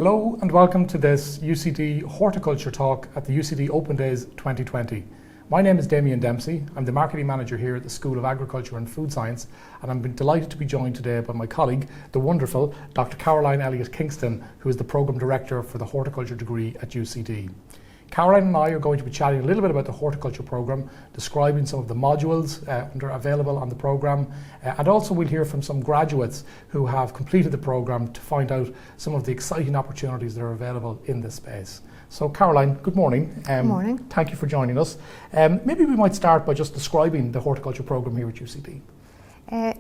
Hello and welcome to this UCD Horticulture Talk at the UCD Open Days 2020. My name is Damien Dempsey. I'm the Marketing Manager here at the School of Agriculture and Food Science, and I'm delighted to be joined today by my colleague, the wonderful Dr. Caroline Elliott-Kingston, who is the Programme Director for the Horticulture Degree at UCD. Caroline and I are going to be chatting a little bit about the horticulture programme, describing some of the modules that are available on the programme, and also we'll hear from some graduates who have completed the programme to find out some of the exciting opportunities that are available in this space. So Caroline, good morning. Good morning. Thank you for joining us. Maybe we might start by just describing the horticulture programme here at UCD.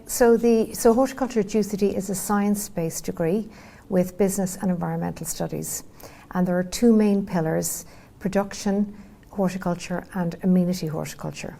So horticulture at UCD is a science-based degree with business and environmental studies. And there are two main pillars: production horticulture and amenity horticulture.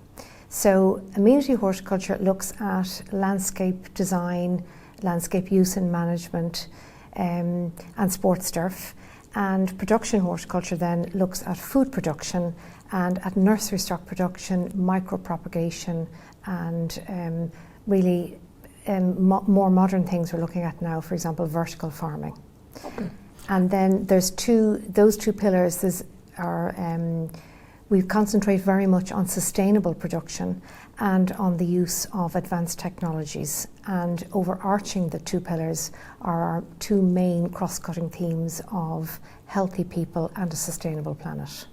So amenity horticulture looks at landscape design, landscape use and management, and sports turf. And production horticulture then looks at food production and at nursery stock production, micro-propagation, and really more modern things we're looking at now, for example, vertical farming. Okay. And then there's those two pillars. We concentrate very much on sustainable production and on the use of advanced technologies. And overarching the two pillars are our two main cross-cutting themes of healthy people and a sustainable planet.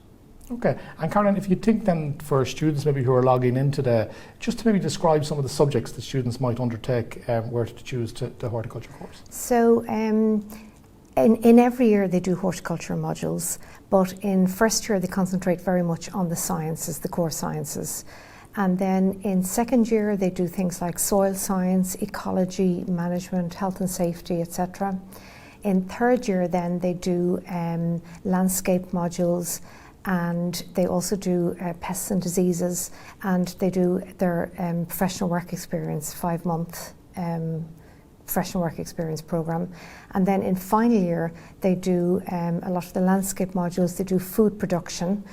Okay, and Caroline, if you think then for students maybe who are logging in today, just to maybe describe some of the subjects that students might undertake were to choose the horticulture course. So in every year they do horticulture modules, but in first year they concentrate very much on the sciences, the core sciences. And then in second year they do things like soil science, ecology, management, health and safety, etc. In third year then they do landscape modules, and they also do pests and diseases, and they do their professional work experience, 5-month professional work experience programme. And then in final year they do a lot of the landscape modules. They do food production,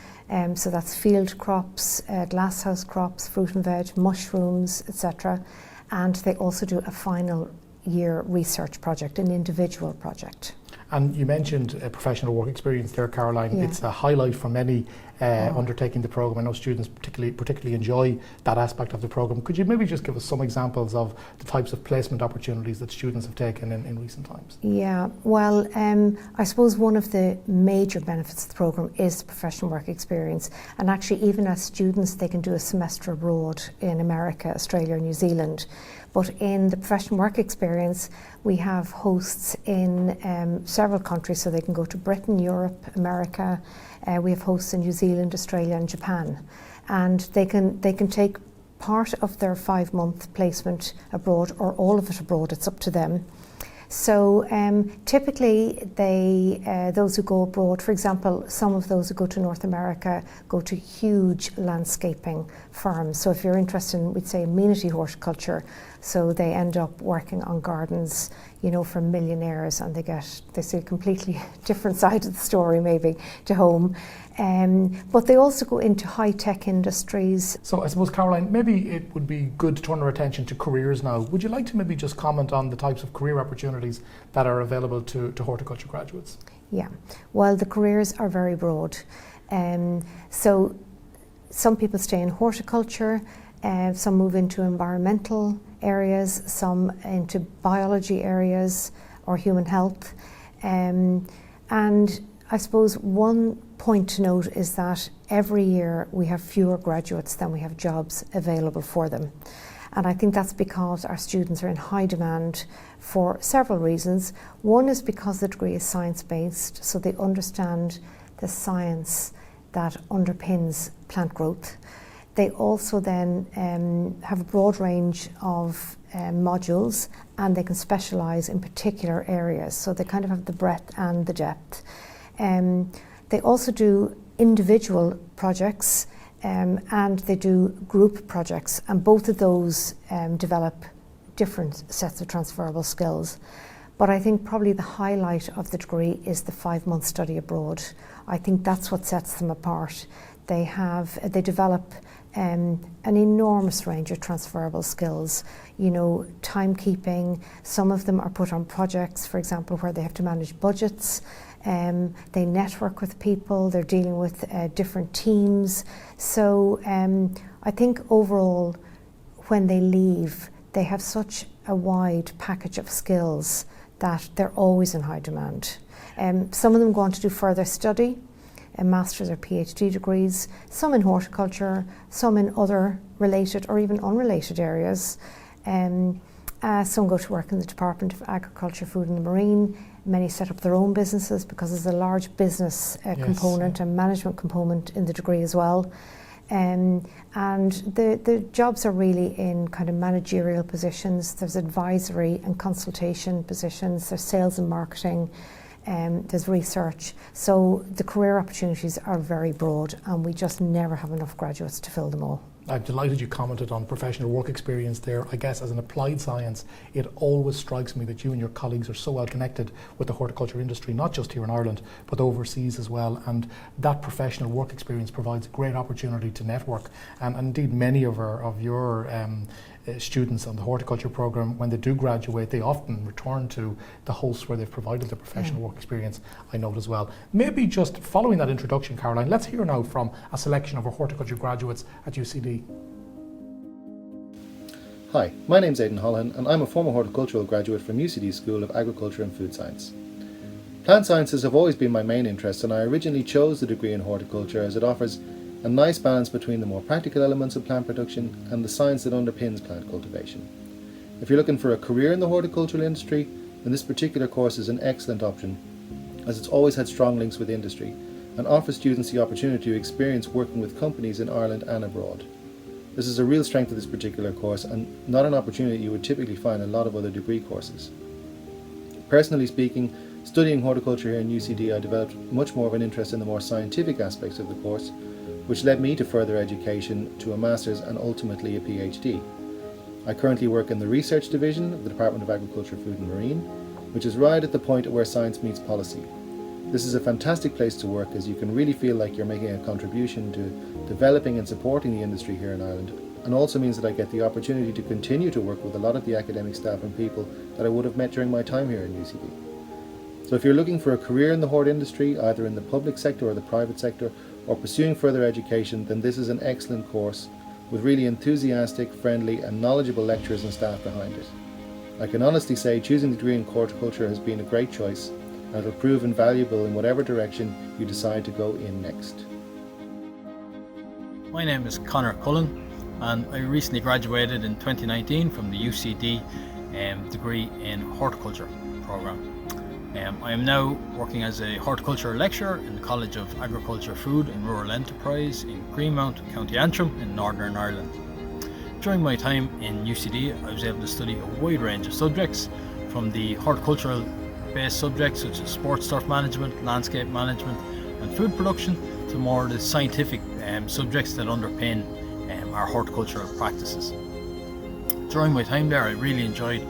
so that's field crops, glasshouse crops, fruit and veg, mushrooms, etc. And they also do a final year research project, an individual project. And you mentioned a professional work experience there, Caroline. Yeah. It's a highlight for many undertaking the programme. I know students particularly enjoy that aspect of the programme. Could you maybe just give us some examples of the types of placement opportunities that students have taken in recent times? Yeah, well, I suppose one of the major benefits of the programme is the professional work experience. And actually, even as students, they can do a semester abroad in America, Australia, New Zealand. But in the professional work experience, we have hosts in several countries, so they can go to Britain, Europe, America. We have hosts in New Zealand, Australia and Japan. And they can take part of their 5-month placement abroad, or all of it abroad, it's up to them. So typically those who go abroad, for example, some of those who go to North America go to huge landscaping firms. So if you're interested in, we'd say, amenity horticulture, so they end up working on gardens, you know, for millionaires, and they see a completely different side of the story maybe to home. But they also go into high-tech industries. So I suppose, Caroline, maybe it would be good to turn our attention to careers now. Would you like to maybe just comment on the types of career opportunities that are available to horticulture graduates? Yeah, well, the careers are very broad. So some people stay in horticulture, some move into environmental areas, some into biology areas or human health. And I suppose one point to note is that every year we have fewer graduates than we have jobs available for them. And I think that's because our students are in high demand for several reasons. One is because the degree is science-based, so they understand the science that underpins plant growth. They also then have a broad range of modules, and they can specialise in particular areas, so they kind of have the breadth and the depth. They also do individual projects, and they do group projects, and both of those develop different sets of transferable skills. But I think probably the highlight of the degree is the 5-month study abroad. I think that's what sets them apart. They develop an enormous range of transferable skills. You know, timekeeping, some of them are put on projects, for example, where they have to manage budgets. They network with people, they're dealing with different teams. So I think overall, when they leave, they have such a wide package of skills that they're always in high demand. Some of them go on to do further study, master's or PhD degrees, some in horticulture, some in other related or even unrelated areas. Some go to work in the Department of Agriculture, Food and Marine. Many set up their own businesses because there's a large business component and management component in the degree as well. And the jobs are really in kind of managerial positions. There's advisory and consultation positions. There's sales and marketing. There's research. So the career opportunities are very broad, and we just never have enough graduates to fill them all. I'm delighted you commented on professional work experience there. I guess as an applied science, it always strikes me that you and your colleagues are so well connected with the horticulture industry, not just here in Ireland, but overseas as well. And that professional work experience provides a great opportunity to network. And indeed, many of your students on the horticulture program, when they do graduate, they often return to the hosts where they've provided the professional work experience, I note as well. Maybe just following that introduction, Caroline, let's hear now from a selection of our horticulture graduates at UCD. Hi, my name's Aidan Holland and I'm a former horticultural graduate from UCD School of Agriculture and Food Science. Plant sciences have always been my main interest, and I originally chose the degree in horticulture as it offers a nice balance between the more practical elements of plant production and the science that underpins plant cultivation. If you're looking for a career in the horticultural industry, then this particular course is an excellent option, as it's always had strong links with industry and offers students the opportunity to experience working with companies in Ireland and abroad. This is a real strength of this particular course, and not an opportunity you would typically find in a lot of other degree courses. Personally speaking, studying horticulture here in UCD, I developed much more of an interest in the more scientific aspects of the course, which led me to further education to a master's and ultimately a PhD. I currently work in the research division of the Department of Agriculture, Food and Marine, which is right at the point where science meets policy. This is a fantastic place to work, as you can really feel like you're making a contribution to developing and supporting the industry here in Ireland, and also means that I get the opportunity to continue to work with a lot of the academic staff and people that I would have met during my time here in UCD. So if you're looking for a career in the hort industry, either in the public sector or the private sector, or pursuing further education, then this is an excellent course with really enthusiastic, friendly and knowledgeable lecturers and staff behind it. I can honestly say choosing the degree in horticulture has been a great choice, and it will prove invaluable in whatever direction you decide to go in next. My name is Cullen, and I recently graduated in 2019 from the UCD degree in horticulture programme. I am now working as a horticulture lecturer in the College of Agriculture, Food and Rural Enterprise in Greenmount, County Antrim in Northern Ireland. During my time in UCD, I was able to study a wide range of subjects, from the horticultural based subjects such as sports turf management, landscape management and food production, to more the scientific subjects that underpin our horticultural practices. During my time there, I really enjoyed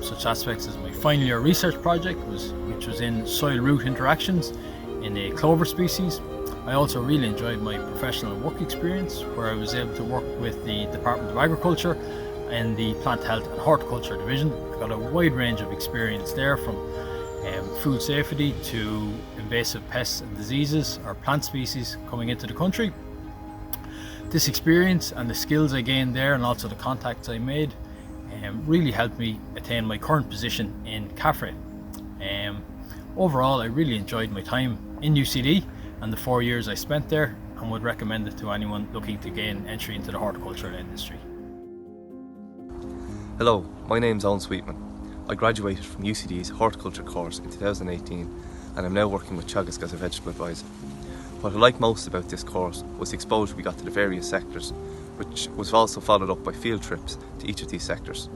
such aspects as my final year research project, which was in soil root interactions in a clover species. I also really enjoyed my professional work experience, where I was able to work with the Department of Agriculture and the Plant Health and Horticulture Division. I got a wide range of experience there, from food safety to invasive pests and diseases or plant species coming into the country. This experience and the skills I gained there, and also the contacts I made, really helped me attain my current position in CAFRE. Overall, I really enjoyed my time in UCD and the 4 years I spent there, and would recommend it to anyone looking to gain entry into the horticultural industry. Hello, my name is Owen Sweetman. I graduated from UCD's horticulture course in 2018, and I'm now working with Teagasc as a vegetable advisor. What I liked most about this course was the exposure we got to the various sectors, which was also followed up by field trips to each of these sectors.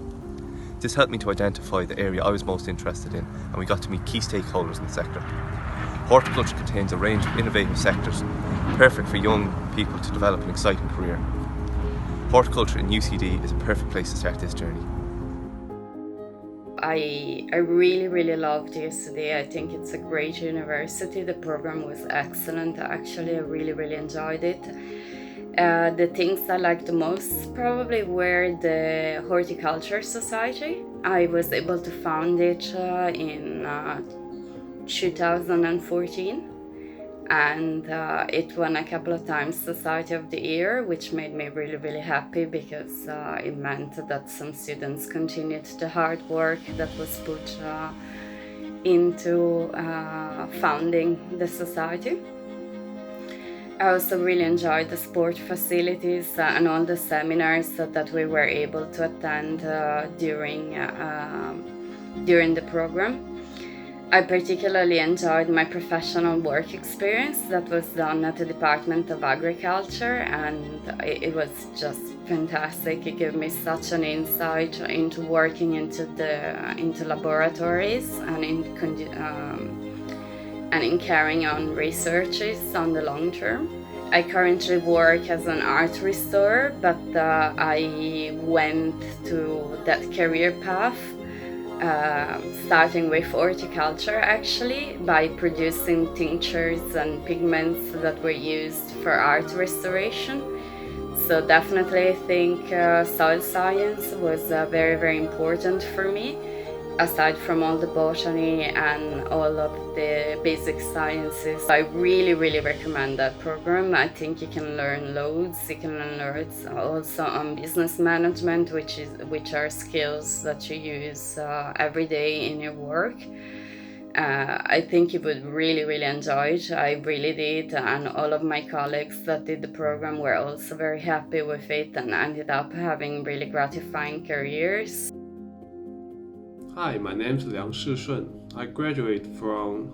This helped me to identify the area I was most interested in, and we got to meet key stakeholders in the sector. Horticulture contains a range of innovative sectors, perfect for young people to develop an exciting career. Horticulture in UCD is a perfect place to start this journey. I really loved UCD. I think it's a great university. The program was excellent. Actually, I really enjoyed it. The things I liked the most probably were the Horticulture Society. I was able to found it in 2014, and it won a couple of times Society of the Year, which made me really, really happy because it meant that some students continued the hard work that was put into founding the society. I also really enjoyed the sport facilities and all the seminars that we were able to attend during the program. I particularly enjoyed my professional work experience that was done at the Department of Agriculture, and it was just fantastic. It gave me such an insight into working into laboratories and in carrying on researches on the long term. I currently work as an art restorer, but I went to that career path starting with horticulture actually, by producing tinctures and pigments that were used for art restoration. So definitely I think soil science was very, very important for me. Aside from all the botany and all of the basic sciences, I really, really recommend that program. I think you can learn loads. You can learn also on business management, which are skills that you use every day in your work. I think you would really, really enjoy it. I really did, and all of my colleagues that did the program were also very happy with it and ended up having really gratifying careers. Hi, my name is Liang Shishun. I graduated from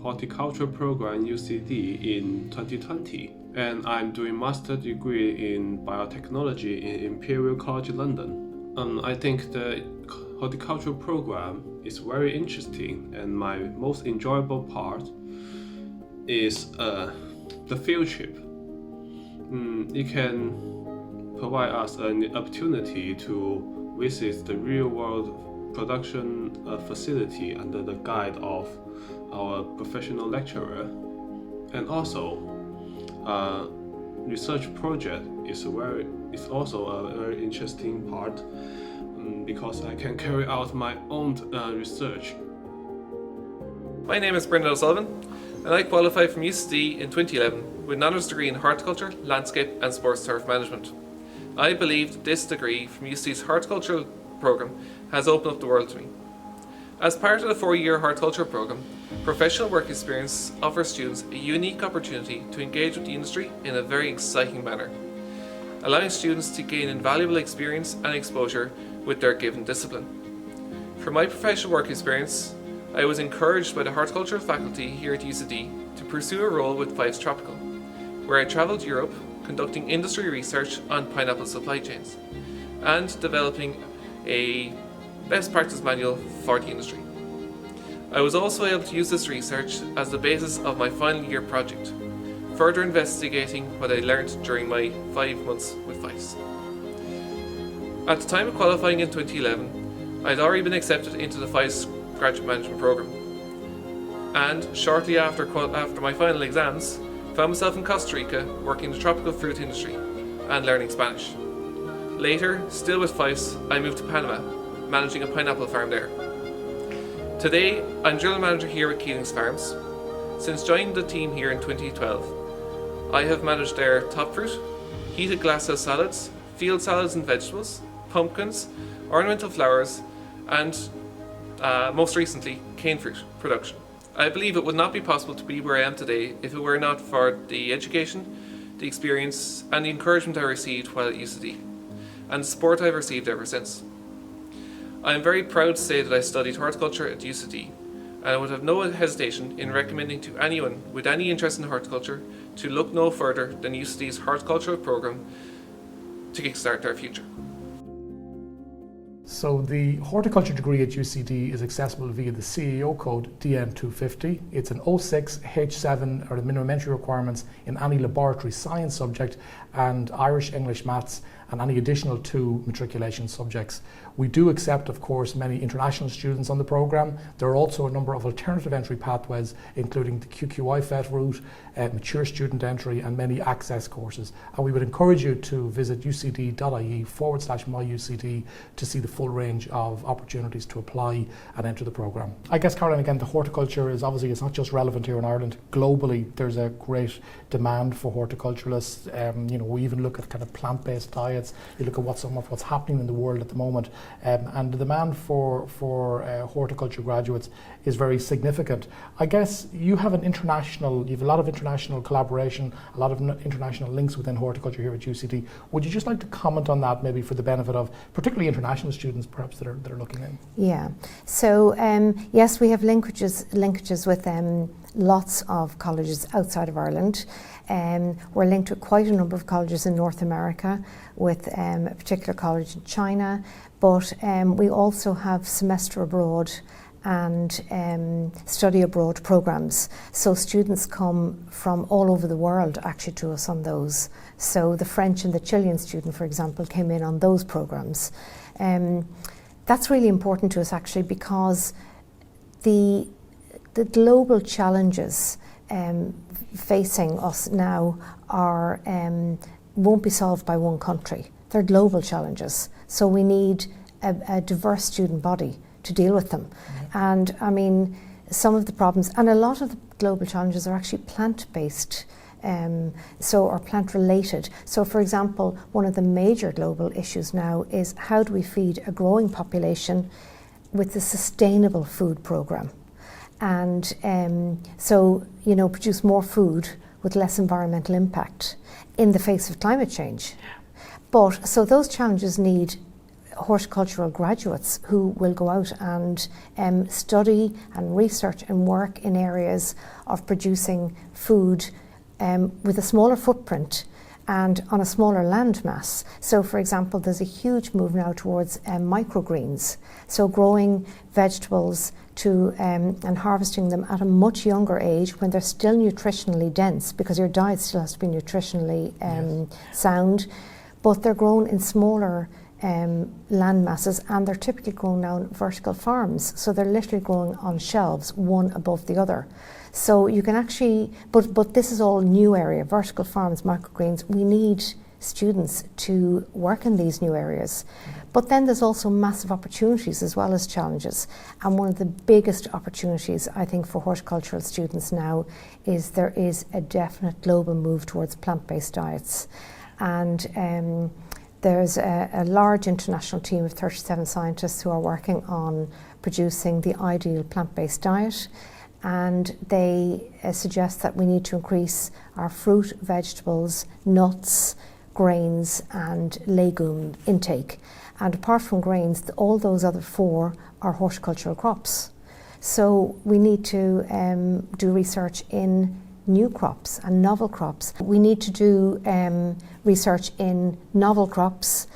Horticulture program UCD in 2020, and I'm doing master degree in biotechnology in Imperial College London. I think the horticulture program is very interesting, and my most enjoyable part is the field trip. It can provide us an opportunity to visit the real-world production facility under the guide of our professional lecturer, and also research project is also a very interesting part because I can carry out my own research. My name is Brenda Sullivan, and I qualified from UCD in 2011 with an honours degree in horticulture, landscape and sports turf management. I believe that this degree from UCD's horticultural program has opened up the world to me. As part of the 4-year horticulture program, professional work experience offers students a unique opportunity to engage with the industry in a very exciting manner, allowing students to gain invaluable experience and exposure with their given discipline. For my professional work experience, I was encouraged by the horticultural faculty here at UCD to pursue a role with Fives Tropical, where I travelled Europe conducting industry research on pineapple supply chains and developing a best practice manual for the industry. I was also able to use this research as the basis of my final year project, further investigating what I learned during my 5 months with Fives. At the time of qualifying in 2011, I had already been accepted into the Fives graduate management program, and shortly after my final exams, found myself in Costa Rica working in the tropical fruit industry and learning Spanish. Later, still with Fives, I moved to Panama, managing a pineapple farm there. Today, I'm general manager here at Keeling's Farms. Since joining the team here in 2012, I have managed their top fruit, heated glasshouse salads, field salads and vegetables, pumpkins, ornamental flowers, and most recently, cane fruit production. I believe it would not be possible to be where I am today if it were not for the education, the experience, and the encouragement I received while at UCD, and the support I've received ever since. I am very proud to say that I studied horticulture at UCD, and I would have no hesitation in recommending to anyone with any interest in horticulture to look no further than UCD's horticultural program to kickstart their future. So the horticulture degree at UCD is accessible via the CEO code DN250. It's an 06 H7 or the minimum entry requirements in any laboratory science subject, and Irish, English, maths and any additional 2 matriculation subjects. We do accept, of course, many international students on the programme. There are also a number of alternative entry pathways, including the QQI FET route, mature student entry, and many access courses. And we would encourage you to visit ucd.ie/myucd to see the full range of opportunities to apply and enter the programme. I guess, Caroline, again, the horticulture is obviously, it's not just relevant here in Ireland. Globally, there's a great demand for horticulturalists. We even look at kind of plant-based diets. You look at what's happening in the world at the moment, and the demand for horticulture graduates is very significant. I guess you have a lot of international collaboration, a lot of international links within horticulture here at UCD. Would you just like to comment on that, maybe for the benefit of particularly international students, perhaps that are looking in? Yeah. So yes, we have linkages with lots of colleges outside of Ireland. We're linked with quite a number of colleges in North America, with a particular college in China, but we also have semester abroad and study abroad programs. So students come from all over the world actually to us on those. So the French and the Chilean student, for example, came in on those programs. That's really important to us actually, because the global challenges facing us now won't be solved by one country. They're global challenges. So we need a diverse student body to deal with them. And I mean, some of the problems, and a lot of the global challenges are actually plant-based, or plant-related. So for example, one of the major global issues now is how do we feed a growing population with a sustainable food programme? And produce more food with less environmental impact in the face of climate change. But so those challenges need horticultural graduates who will go out and study and research and work in areas of producing food with a smaller footprint and on a smaller land mass. So for example, there's a huge move now towards microgreens. So growing vegetables and harvesting them at a much younger age when they're still nutritionally dense, because your diet still has to be nutritionally sound, but they're grown in smaller land masses, and they're typically grown now in vertical farms. So they're literally growing on shelves, one above the other. So you can actually, but this is all new area, vertical farms, microgreens. We need students to work in these new areas. But then there's also massive opportunities as well as challenges. And one of the biggest opportunities, I think, for horticultural students now is there is a definite global move towards plant-based diets. And there's a large international team of 37 scientists who are working on producing the ideal plant-based diet. And they suggest that we need to increase our fruit, vegetables, nuts, grains and legume intake. And apart from grains, all those other 4 are horticultural crops. So we need to do research in new crops and novel crops. We need to do research in novel crops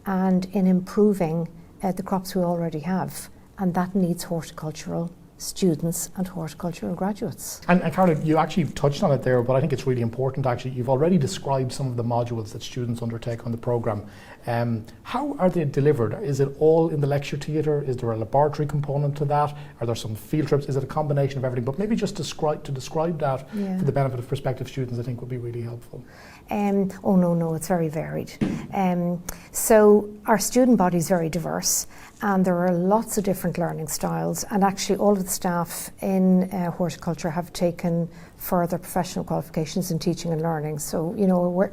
and in improving the crops we already have. And that needs horticultural students and horticultural graduates. And Caroline, you actually touched on it there, but I think it's really important actually. You've already described some of the modules that students undertake on the programme. How are they delivered? Is it all in the lecture theatre? Is there a laboratory component to that? Are there some field trips? Is it a combination of everything? But maybe just describe that for the benefit of prospective students, I think would be really helpful. No, it's very varied. So our student body is very diverse, and there are lots of different learning styles, and actually all of the staff in horticulture have taken further professional qualifications in teaching and learning. So,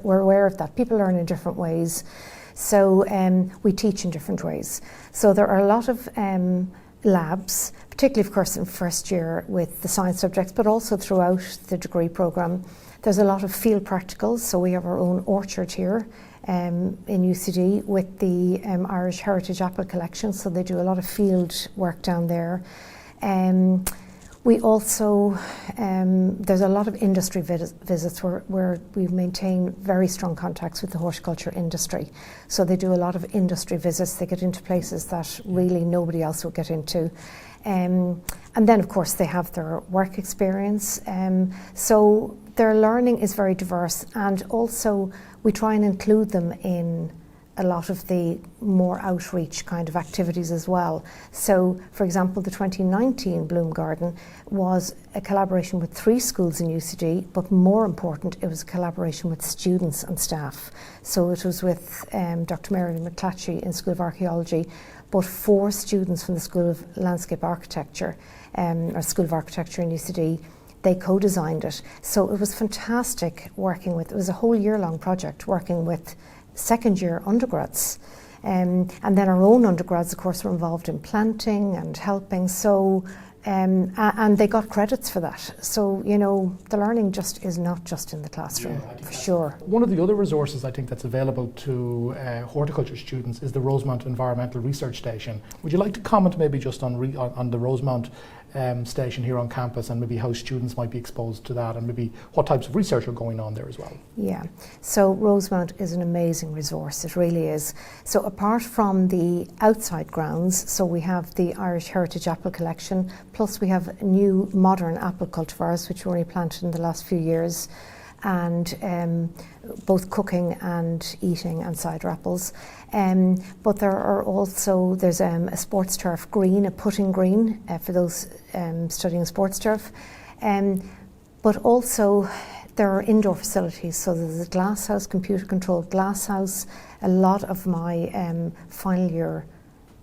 we're aware of that. People learn in different ways. So we teach in different ways. So there are a lot of labs, particularly of course in first year with the science subjects, but also throughout the degree programme. There's a lot of field practicals, so we have our own orchard here in UCD with the Irish Heritage Apple Collection, so they do a lot of field work down there. We also, there's a lot of industry visits where we maintain very strong contacts with the horticulture industry. So they do a lot of industry visits. They get into places that really nobody else would get into. And then of course they have their work experience. So their learning is very diverse, and also we try and include them in a lot of the more outreach kind of activities as well. So, for example, the 2019 Bloom Garden was a collaboration with 3 schools in UCD, but more important, it was a collaboration with students and staff. So it was with Dr. Mary McClatchy in School of Archaeology, but 4 students from the School of Landscape Architecture, or School of Architecture in UCD, they co-designed it. So it was fantastic working with, it was a whole year-long project working with second-year undergrads. And then our own undergrads, of course, were involved in planting and helping. So, and they got credits for that. So, you know, the learning just is not just in the classroom, for sure. One of the other resources I think that's available to horticulture students is the Rosemount Environmental Research Station. Would you like to comment maybe just on the Rosemount station here on campus, and maybe how students might be exposed to that, and maybe what types of research are going on there as well? Yeah, so Rosemount is an amazing resource, it really is. So apart from the outside grounds, so we have the Irish Heritage Apple Collection, plus we have new modern apple cultivars which were only planted in the last few years, and both cooking and eating and cider apples. But there are also, there's a sports turf green, a putting green for those studying sports turf. But also there are indoor facilities, so there's a glass house, computer controlled glass house. A lot of my final year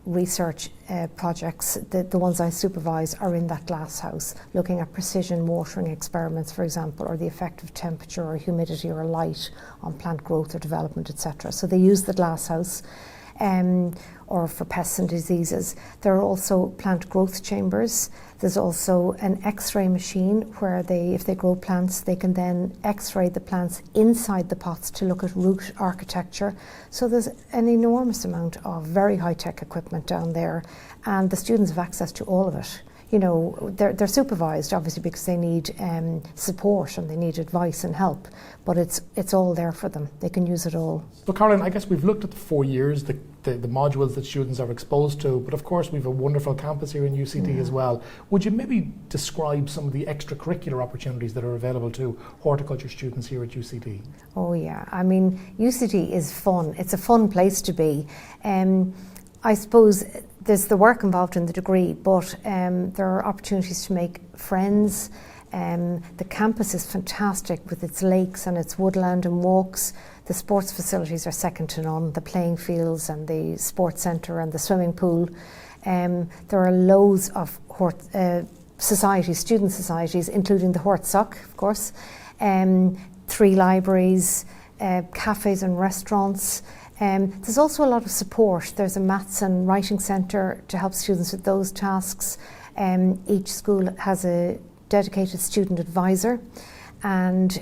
research projects, the ones I supervise, are in that glass house, looking at precision watering experiments, for example, or the effect of temperature or humidity or light on plant growth or development, etc. So they use the glass house, or for pests and diseases. There are also plant growth chambers. There's also an X-ray machine where if they grow plants, they can then X-ray the plants inside the pots to look at root architecture. So there's an enormous amount of very high-tech equipment down there, and the students have access to all of it. You know, they're supervised obviously because they need support and they need advice and help, but it's all there for them. They can use it all. So Caroline, I guess we've looked at the 4 years, the modules that students are exposed to, but of course we've a wonderful campus here in UCD as well. Would you maybe describe some of the extracurricular opportunities that are available to horticulture students here at UCD? Oh yeah, I mean, UCD is fun. It's a fun place to be. I suppose there's the work involved in the degree, but there are opportunities to make friends. The campus is fantastic with its lakes and its woodland and walks. The sports facilities are second to none, the playing fields and the sports centre and the swimming pool. There are loads of societies, student societies, including the Hortsoc, of course, 3 libraries, cafes and restaurants. There's also a lot of support. There's a maths and writing centre to help students with those tasks. Each school has a dedicated student advisor, and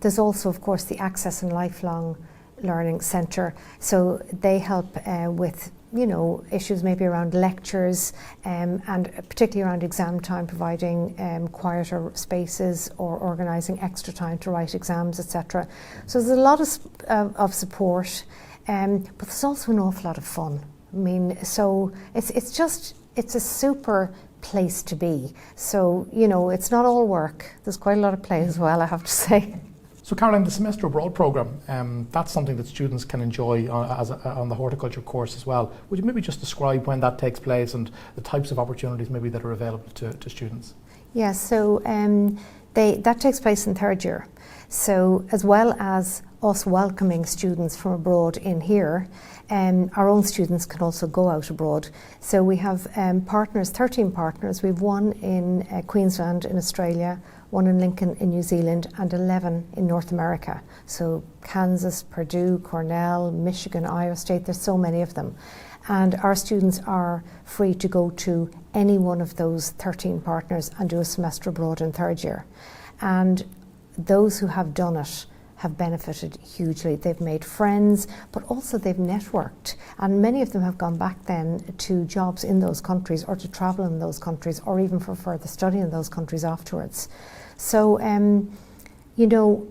there's also, of course, the Access and Lifelong Learning Centre. So they help with, you know, issues maybe around lectures, and particularly around exam time, providing quieter spaces or organising extra time to write exams, etc. So there's a lot of support. But there's also an awful lot of fun. I mean, so it's a super place to be. So, you know, it's not all work. There's quite a lot of play as well, I have to say. So Caroline, the semester abroad programme, that's something that students can enjoy on the horticulture course as well. Would you maybe just describe when that takes place and the types of opportunities maybe that are available to students? Yeah, so that takes place in 3rd year. So as well as us welcoming students from abroad in here, our own students can also go out abroad. So we have partners, 13 partners. We have 1 in Queensland in Australia, 1 in Lincoln in New Zealand, and 11 in North America. So Kansas, Purdue, Cornell, Michigan, Iowa State, there's so many of them. And our students are free to go to any one of those 13 partners and do a semester abroad in 3rd year. And those who have done it have benefited hugely. They've made friends, but also they've networked. And many of them have gone back then to jobs in those countries, or to travel in those countries, or even for further study in those countries afterwards. So, you know,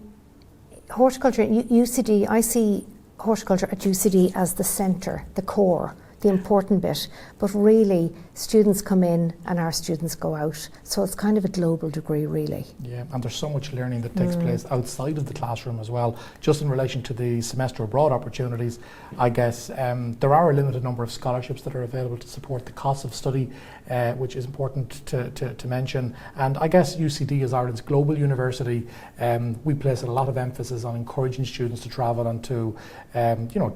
horticulture at UCD, I see horticulture at UCD as the centre, the core. the important bit. But really, students come in and our students go out. So it's kind of a global degree, really. Yeah, and there's so much learning that takes place outside of the classroom as well. Just in relation to the semester abroad opportunities, I guess there are a limited number of scholarships that are available to support the cost of study, which is important to mention. And I guess UCD is Ireland's global university. We place a lot of emphasis on encouraging students to travel and to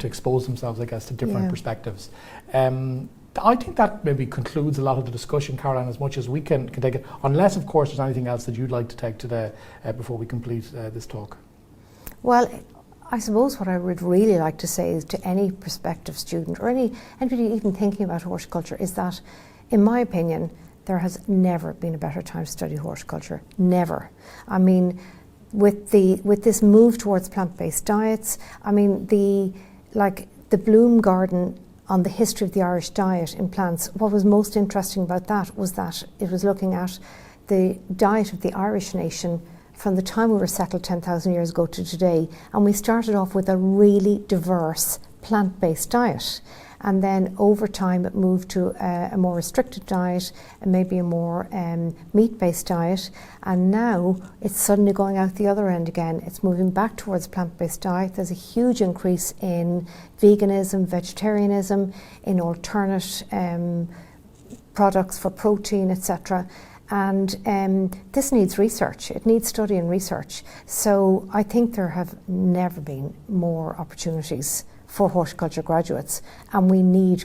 expose themselves, I guess, to different perspectives. I think that maybe concludes a lot of the discussion, Caroline, as much as we can take it, unless, of course, there's anything else that you'd like to take today before we complete this talk. Well, I suppose what I would really like to say is to any prospective student or anybody even thinking about horticulture is that, in my opinion, there has never been a better time to study horticulture. Never. I mean, with this move towards plant-based diets, I mean, the Bloom Garden on the history of the Irish diet in plants, what was most interesting about that was that it was looking at the diet of the Irish nation from the time we were settled 10,000 years ago to today. And we started off with a really diverse plant-based diet. And then over time it moved to a more restricted diet and maybe a more meat-based diet. And now it's suddenly going out the other end again. It's moving back towards plant-based diet. There's a huge increase in veganism, vegetarianism, in alternate products for protein, etc. And this needs research. It needs study and research. So I think there have never been more opportunities for horticulture graduates, and we need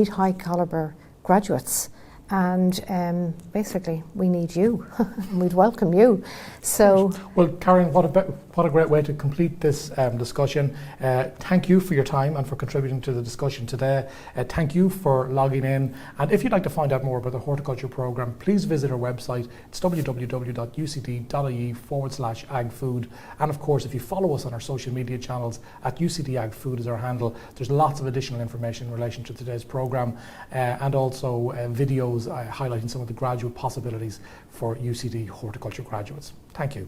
high calibre graduates, and basically we need you. We'd welcome you. So, well, Karen, what a great way to complete this discussion. Thank you for your time and for contributing to the discussion today. Thank you for logging in. And if you'd like to find out more about the horticulture programme, please visit our website. It's www.ucd.ie/agfood. And of course, if you follow us on our social media channels, at UCD Agfood is our handle. There's lots of additional information in relation to today's programme, and also videos highlighting some of the graduate possibilities for UCD horticulture graduates. Thank you.